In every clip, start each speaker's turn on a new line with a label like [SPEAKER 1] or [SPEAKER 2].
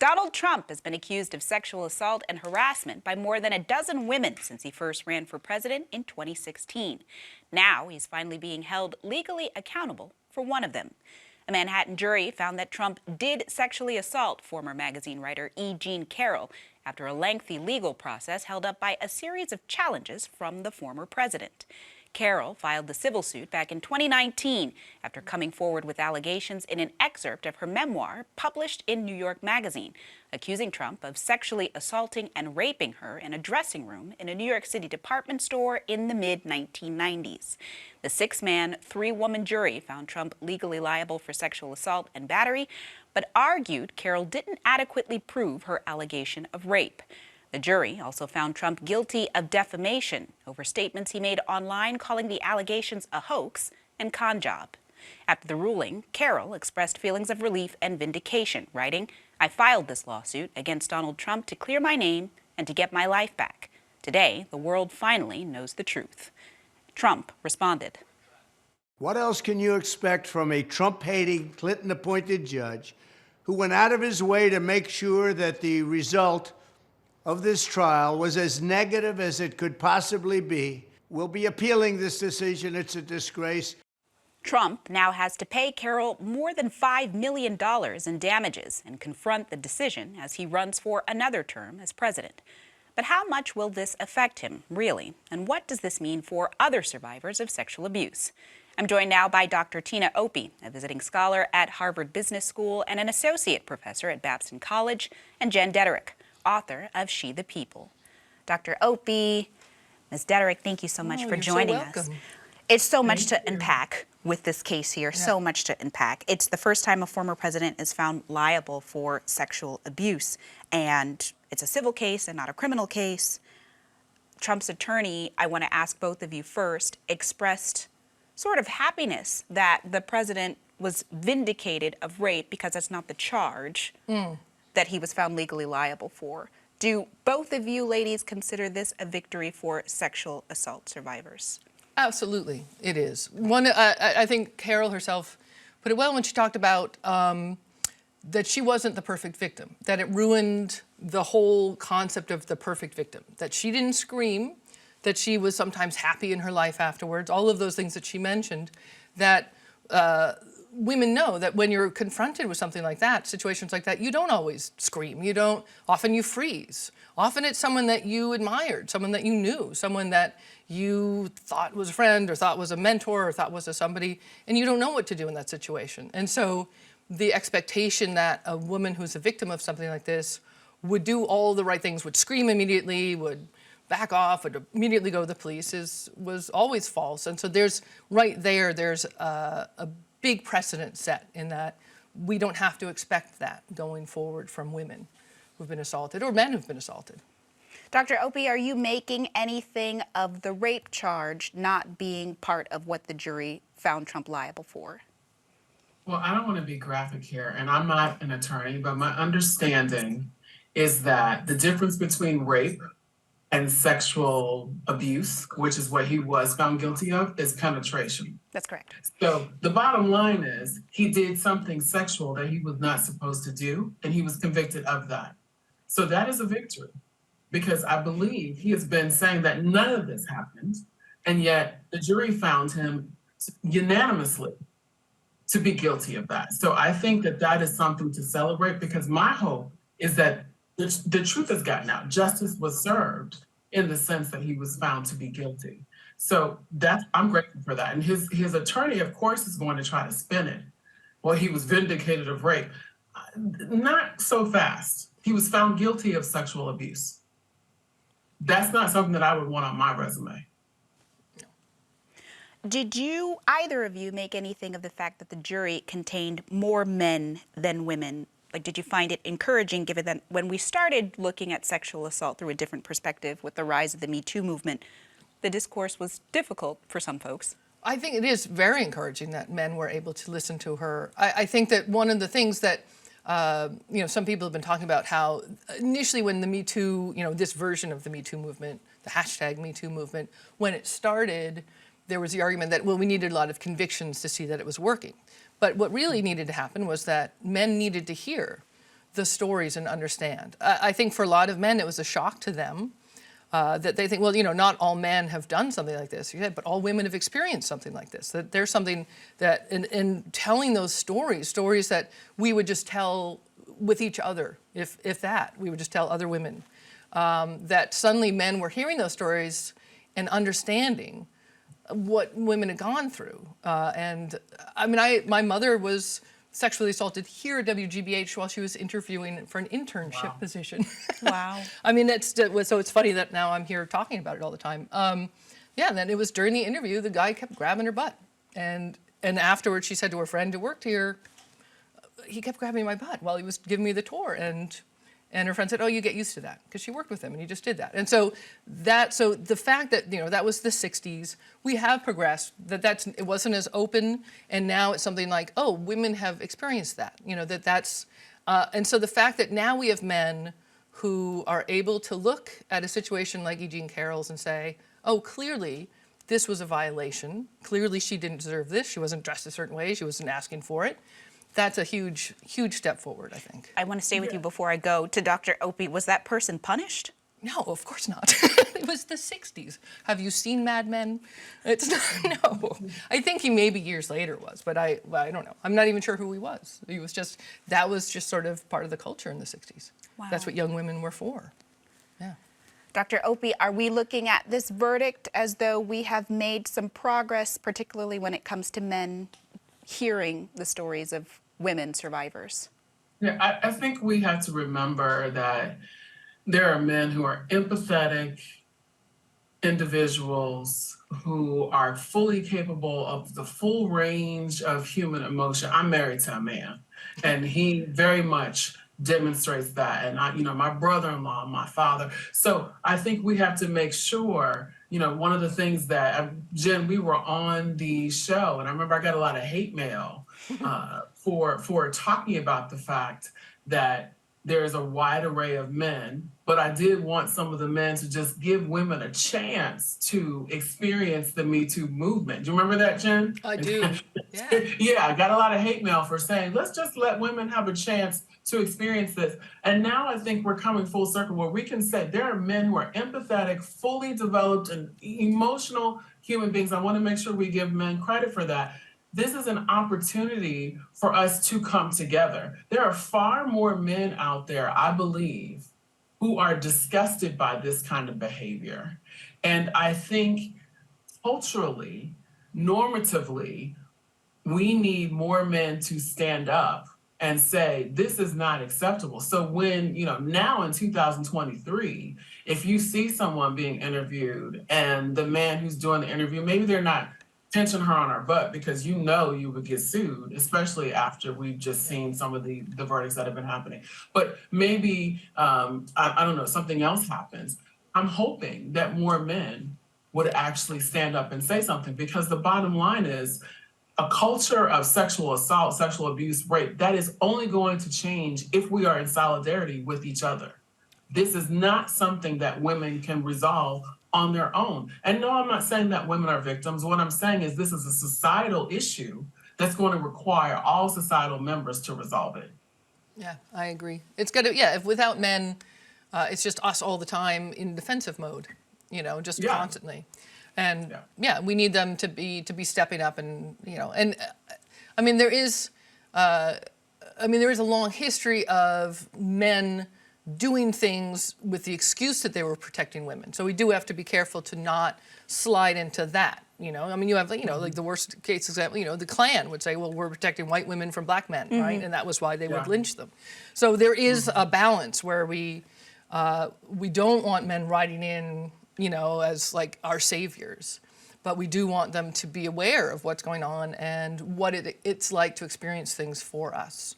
[SPEAKER 1] Donald Trump has been accused of sexual assault and harassment by more than a dozen women since he first ran for president in 2016. Now he's finally being held legally accountable for one of them. A Manhattan jury found that Trump did sexually assault former magazine writer E. Jean Carroll after a lengthy legal process held up by a series of challenges from the former president. Carroll filed the civil suit back in 2019 after coming forward with allegations in an excerpt of her memoir published in New York Magazine, accusing Trump of sexually assaulting and raping her in a dressing room in a New York City department store in the mid-1990s. The six-man, three-woman jury found Trump legally liable for sexual assault and battery, but argued Carroll didn't adequately prove her allegation of rape. The jury also found Trump guilty of defamation over statements he made online calling the allegations a hoax and con job. After the ruling, Carroll expressed feelings of relief and vindication, writing, "I filed this lawsuit against Donald Trump to clear my name and to get my life back. Today, the world finally knows the truth." Trump responded.
[SPEAKER 2] What else can you expect from a Trump-hating, Clinton-appointed judge who went out of his way to make sure that the result of this trial was as negative as it could possibly be? We'll be appealing this decision. It's a disgrace.
[SPEAKER 1] Trump now has to pay Carroll more than $5 million in damages and confront the decision as he runs for another term as president. But how much will this affect him, really? And what does this mean for other survivors of sexual abuse? I'm joined now by Dr. Tina Opie, a visiting scholar at Harvard Business School and an associate professor at Babson College, and Jen Dederick, author of She the People. Dr. Opie, Ms. Dederick, thank you so much for joining us. It's so much to unpack with this case here, so much to unpack. It's the first time a former president is found liable for sexual abuse, and it's a civil case and not a criminal case. Trump's attorney, I want to ask both of you first, expressed sort of happiness that the president was vindicated of rape because that's not the charge that he was found legally liable for. Do both of you ladies consider this a victory for sexual assault survivors?
[SPEAKER 3] Absolutely, it is. I think Carroll herself put it well when she talked about that she wasn't the perfect victim, that it ruined the whole concept of the perfect victim, that she didn't scream, that she was sometimes happy in her life afterwards, all of those things that she mentioned, that women know that when you're confronted with something like that, situations like that, you don't always scream. You don't, often you freeze. Often it's someone that you admired, someone that you knew, someone that you thought was a friend or thought was a mentor or thought was a somebody, and you don't know what to do in that situation. And so the expectation that a woman who's a victim of something like this would do all the right things, would scream immediately, would back off, would immediately go to the police was always false. And so there's a big precedent set in that we don't have to expect that going forward from women who've been assaulted or men who've been assaulted.
[SPEAKER 1] Dr. Opie, are you making anything of the rape charge not being part of what the jury found Trump liable for?
[SPEAKER 4] Well, I don't want to be graphic here, and I'm not an attorney, but my understanding is that the difference between rape and sexual abuse, which is what he was found guilty of, is penetration.
[SPEAKER 1] That's correct.
[SPEAKER 4] So the bottom line is he did something sexual that he was not supposed to do, and he was convicted of that. So that is a victory, because I believe he has been saying that none of this happened, and yet the jury found him unanimously to be guilty of that. So I think that that is something to celebrate, because my hope is that the truth has gotten out. Justice was served in the sense that he was found to be guilty. So I'm grateful for that. And his attorney, of course, is going to try to spin it. Well, he was vindicated of rape. Not so fast. He was found guilty of sexual abuse. That's not something that I would want on my resume.
[SPEAKER 1] Did either of you make anything of the fact that the jury contained more men than women? Like, did you find it encouraging, given that when we started looking at sexual assault through a different perspective with the rise of the Me Too movement, the discourse was difficult for some folks?
[SPEAKER 3] I think it is very encouraging that men were able to listen to her. I think that one of the things that, some people have been talking about how initially when the Me Too, this version of the Me Too movement, the hashtag Me Too movement, when it started, there was the argument that, well, we needed a lot of convictions to see that it was working. But what really needed to happen was that men needed to hear the stories and understand. I think for a lot of men, it was a shock to them that they think, well, not all men have done something like this, but all women have experienced something like this. That there's something that in telling those stories that we would just tell with each other, if that, we would just tell other women, that suddenly men were hearing those stories and understanding what women had gone through. And I mean, my mother was sexually assaulted here at WGBH while she was interviewing for an internship position.
[SPEAKER 1] Wow.
[SPEAKER 3] I mean, so it's funny that now I'm here talking about it all the time. Yeah, and then it was during the interview, the guy kept grabbing her butt. And afterwards she said to her friend who worked here, he kept grabbing my butt while he was giving me the tour. And her friend said, oh, you get used to that, because she worked with him and he just did that. And so the fact that, that was the 60s, we have progressed, it wasn't as open, and now it's something like, oh, women have experienced that, and so the fact that now we have men who are able to look at a situation like E. Jean Carroll's and say, oh, clearly this was a violation, clearly she didn't deserve this, she wasn't dressed a certain way, she wasn't asking for it. That's a huge, huge step forward, I think.
[SPEAKER 1] I want to stay with you before I go to Dr. Opie. Was that person punished?
[SPEAKER 3] No, of course not. It was the 60s. Have you seen Mad Men? It's not, no. I think he maybe years later was, but I don't know. I'm not even sure who he was. That was just sort of part of the culture in the 60s.
[SPEAKER 1] Wow.
[SPEAKER 3] That's what young women were for. Yeah.
[SPEAKER 1] Dr. Opie, are we looking at this verdict as though we have made some progress, particularly when it comes to men hearing the stories of women survivors?
[SPEAKER 4] Yeah, I think we have to remember that there are men who are empathetic individuals who are fully capable of the full range of human emotion. I'm married to a man, and he very much demonstrates that. And my brother-in-law, my father. So I think we have to make sure, one of the things that, Jen, we were on the show, and I remember I got a lot of hate mail for talking about the fact that there's a wide array of men, but I did want some of the men to just give women a chance to experience the Me Too movement. Do you remember that, Jen?
[SPEAKER 3] I do, yeah.
[SPEAKER 4] Yeah, I got a lot of hate mail for saying, let's just let women have a chance to experience this. And now I think we're coming full circle where we can say there are men who are empathetic, fully developed, and emotional human beings. I want to make sure we give men credit for that. This is an opportunity for us to come together. There are far more men out there, I believe, who are disgusted by this kind of behavior. And I think culturally, normatively, we need more men to stand up and say, this is not acceptable. So when, now in 2023, if you see someone being interviewed and the man who's doing the interview, maybe they're not pinching her on her butt because you would get sued, especially after we've just seen some of the verdicts that have been happening. But maybe, I don't know, something else happens. I'm hoping that more men would actually stand up and say something, because the bottom line is a culture of sexual assault, sexual abuse, rape, that is only going to change if we are in solidarity with each other. This is not something that women can resolve on their own. And no, I'm not saying that women are victims. What I'm saying is this is a societal issue that's going to require all societal members to resolve it.
[SPEAKER 3] Yeah, I agree. It's got to, if without men, it's just us all the time in defensive mode, just constantly. And we need them to be stepping up and, and I mean, there is a long history of men doing things with the excuse that they were protecting women. So we do have to be careful to not slide into that. I mean, you have, like the worst case example, the Klan would say, well, we're protecting white women from black men, right? And that was why they would lynch them. So there is a balance where we don't want men riding in, as like our saviors, but we do want them to be aware of what's going on and what it's like to experience things for us.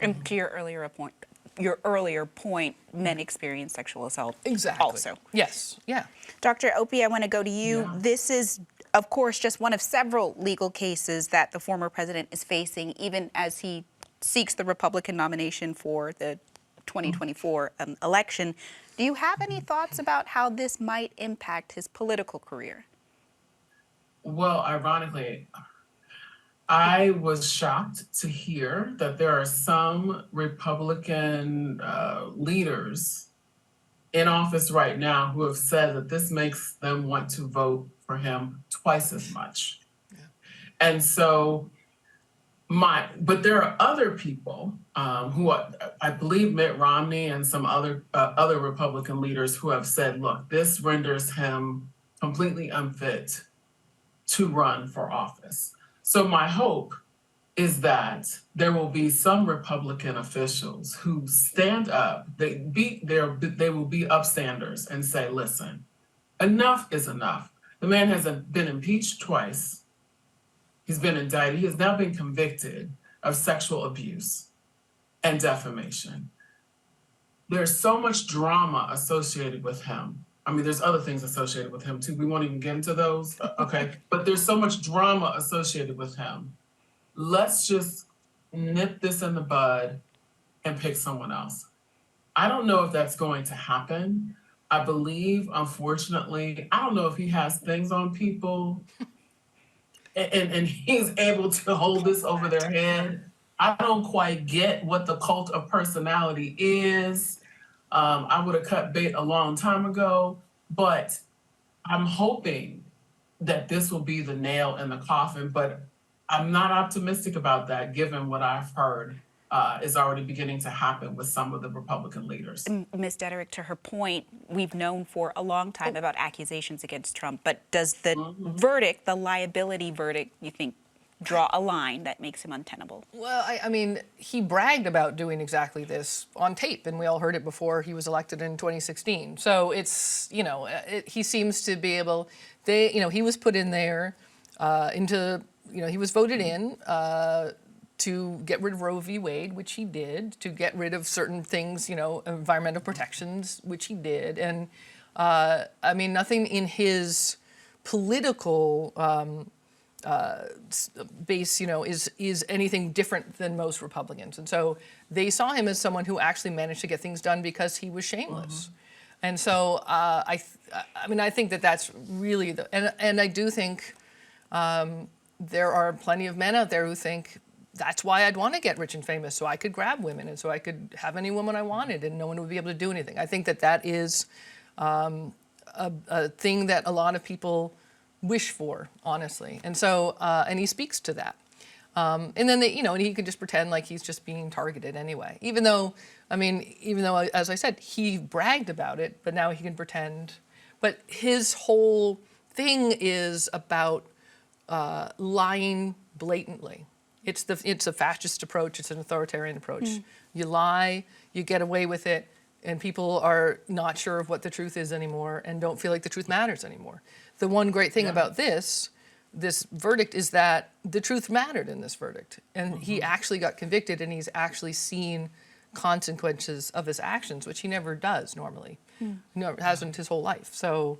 [SPEAKER 1] And to your earlier point, men experience sexual assault also.
[SPEAKER 3] Yes, yeah.
[SPEAKER 1] Dr. Opie, I want to go to you. Yeah. This is, of course, just one of several legal cases that the former president is facing, even as he seeks the Republican nomination for the 2024 election. Do you have any thoughts about how this might impact his political career?
[SPEAKER 4] Well, ironically, I was shocked to hear that there are some Republican leaders in office right now who have said that this makes them want to vote for him twice as much. And so but there are other people who I believe Mitt Romney and some other Republican leaders who have said, look, this renders him completely unfit to run for office. So my hope is that there will be some Republican officials who stand up, they will be upstanders and say, listen, enough is enough. The man has been impeached twice. He's been indicted. He has now been convicted of sexual abuse and defamation. There's so much drama associated with him. I mean, there's other things associated with him too. We won't even get into those, okay? But there's so much drama associated with him. Let's just nip this in the bud and pick someone else. I don't know if that's going to happen. I believe, unfortunately, I don't know if he has things on people and he's able to hold this over their head. I don't quite get what the cult of personality is. I would have cut bait a long time ago, but I'm hoping that this will be the nail in the coffin, but I'm not optimistic about that given what I've heard is already beginning to happen with some of the Republican leaders.
[SPEAKER 1] Ms. Dederick, to her point, we've known for a long time about accusations against Trump, but does the verdict, the liability verdict, you think, draw a line that makes him untenable?
[SPEAKER 3] Well, I mean, he bragged about doing exactly this on tape, and we all heard it before he was elected in 2016. So it's, you know, he seems to be able, he was put in there he was voted in to get rid of Roe v. Wade, which he did, to get rid of certain things, environmental protections, which he did. And I mean, nothing in his political base, is anything different than most Republicans. And so they saw him as someone who actually managed to get things done because he was shameless. And so I think that that's really and I do think there are plenty of men out there who think that's why I'd want to get rich and famous, so I could grab women and so I could have any woman I wanted and no one would be able to do anything. I think that is a thing that a lot of people wish for, honestly. And so, and he speaks to that. And then, and he can just pretend like he's just being targeted anyway. Even though, as I said, he bragged about it, but now he can pretend. But his whole thing is about lying blatantly. It's a fascist approach. It's an authoritarian approach. You lie, you get away with it, and people are not sure of what the truth is anymore and don't feel like the truth matters anymore. The one great thing about this verdict is that the truth mattered in this verdict. And he actually got convicted and he's actually seen consequences of his actions, which he never does normally. Hasn't his whole life. So,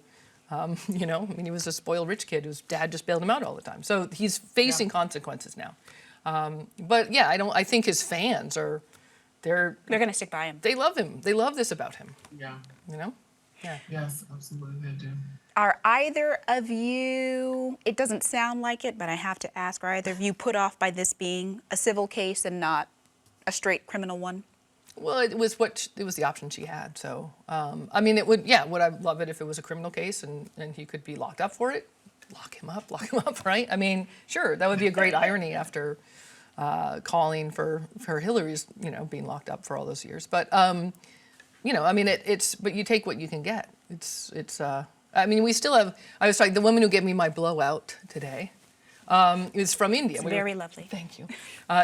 [SPEAKER 3] he was a spoiled rich kid whose dad just bailed him out all the time. So he's facing consequences now. But yeah, I think his fans they're
[SPEAKER 1] going to stick by him.
[SPEAKER 3] They love him. They love this about him.
[SPEAKER 4] Yeah.
[SPEAKER 3] Yeah.
[SPEAKER 4] Yes, absolutely they do.
[SPEAKER 1] Are either of you, it doesn't sound like it, but I have to ask, are either of you put off by this being a civil case and not a straight criminal one?
[SPEAKER 3] Well, it was the option she had. So, would I love it if it was a criminal case and he could be locked up for it? Lock him up, right? I mean, sure, that would be a great irony after calling for Hillary's, being locked up for all those years. But, but you take what you can get. We still have, the woman who gave me my blowout today is from India.
[SPEAKER 1] It's very lovely.
[SPEAKER 3] Thank you.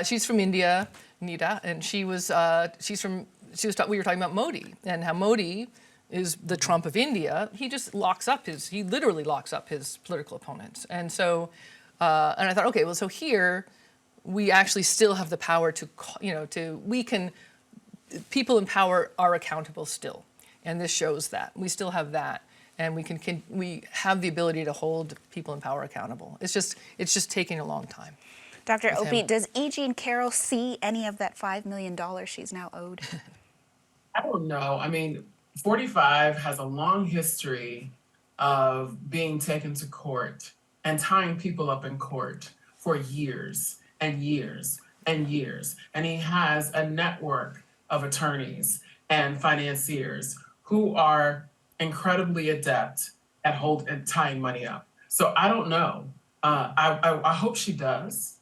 [SPEAKER 3] She's from India, Nita, and we were talking about Modi and how Modi is the Trump of India. He just he literally locks up his political opponents. And so, and I thought, okay, well, so here we actually still have the power people in power are accountable still. And this shows that. We still have that. And we have the ability to hold people in power accountable. It's just taking a long time.
[SPEAKER 1] Dr. Opie, does E. Jean Carroll see any of that $5 million she's now owed?
[SPEAKER 4] I don't know. 45 has a long history of being taken to court and tying people up in court for years and years and years. And he has a network of attorneys and financiers who are incredibly adept at tying money up. So I don't know. I hope she does.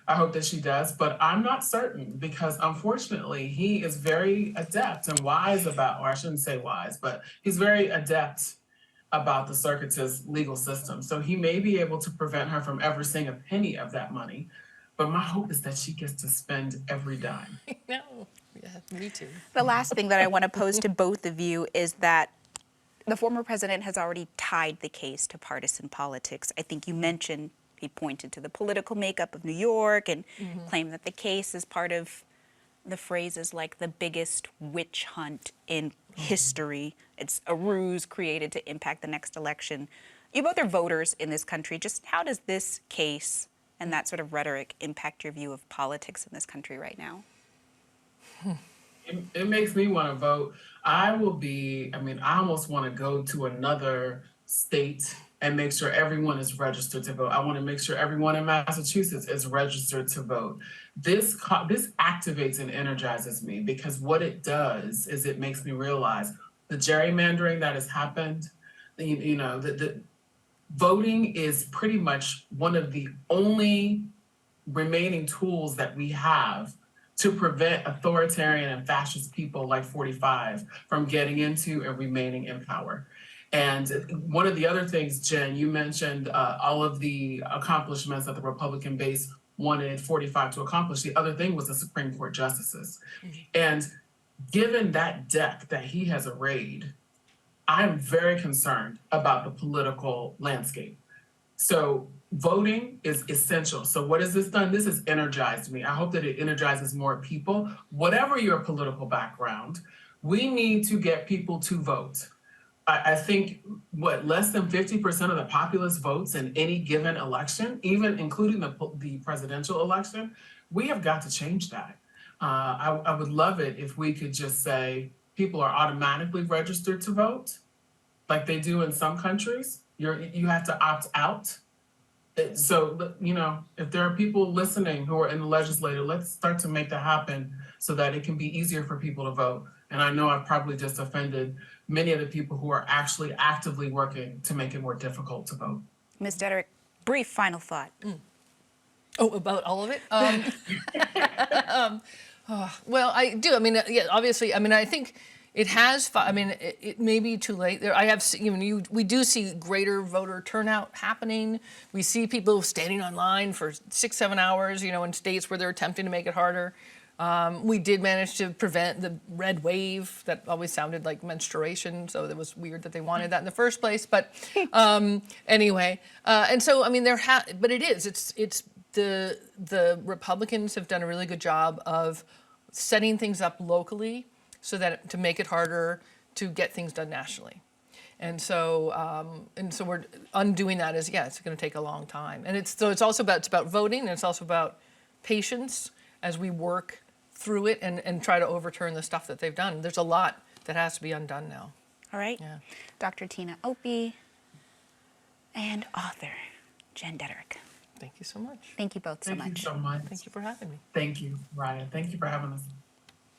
[SPEAKER 4] I hope that she does, but I'm not certain because unfortunately he is very adept and wise about, or I shouldn't say wise, but he's very adept about the circuit's legal system. So he may be able to prevent her from ever seeing a penny of that money. But my hope is that she gets to spend every dime.
[SPEAKER 3] No, yeah, me too.
[SPEAKER 1] The last thing that I want to pose to both of you is that the former president has already tied the case to partisan politics. I think you mentioned he pointed to the political makeup of New York and claimed that the case is part of the phrases like the biggest witch hunt in history. It's a ruse created to impact the next election. You both are voters in this country. Just how does this case and that sort of rhetoric impact your view of politics in this country right now?
[SPEAKER 4] It makes me want to vote. I almost want to go to another state and make sure everyone is registered to vote. I want to make sure everyone in Massachusetts is registered to vote. This activates and energizes me because what it does is it makes me realize the gerrymandering that has happened, the voting is pretty much one of the only remaining tools that we have to prevent authoritarian and fascist people like 45 from getting into and remaining in power. And one of the other things, Jen, you mentioned all of the accomplishments that the Republican base wanted 45 to accomplish. The other thing was the Supreme Court justices. And given that deck that he has arrayed, I'm very concerned about the political landscape. So voting is essential. So what has this done? This has energized me. I hope that it energizes more people. Whatever your political background, we need to get people to vote. I think less than 50% of the populace votes in any given election, even including the presidential election. We have got to change that. I would love it if we could just say people are automatically registered to vote, like they do in some countries. You have to opt out. So, if there are people listening who are in the legislature, let's start to make that happen so that it can be easier for people to vote. And I know I've probably just offended many of the people who are actually actively working to make it more difficult to vote.
[SPEAKER 1] Ms. Dederick, brief final thought.
[SPEAKER 3] Oh, about all of it? Well, I do. Yeah, obviously, I think it has, it may be too late. We do see greater voter turnout happening. We see people standing online for 6-7 hours, in states where they're attempting to make it harder. We did manage to prevent the red wave that always sounded like menstruation, so it was weird that they wanted that in the first place. But anyway, and so but it's the Republicans have done a really good job of setting things up locally so that to make it harder to get things done nationally. And so we're undoing that it's going to take a long time. And it's also about voting, and it's also about patience as we work through it and try to overturn the stuff that they've done. There's a lot that has to be undone now.
[SPEAKER 1] All right.
[SPEAKER 3] Yeah.
[SPEAKER 1] Dr. Tina Opie and author Jen Dederick.
[SPEAKER 3] Thank you so much.
[SPEAKER 1] Thank you both so much.
[SPEAKER 4] Thank you so much.
[SPEAKER 3] Thank you for having me.
[SPEAKER 4] Thank you, Ryan. Thank you for having us.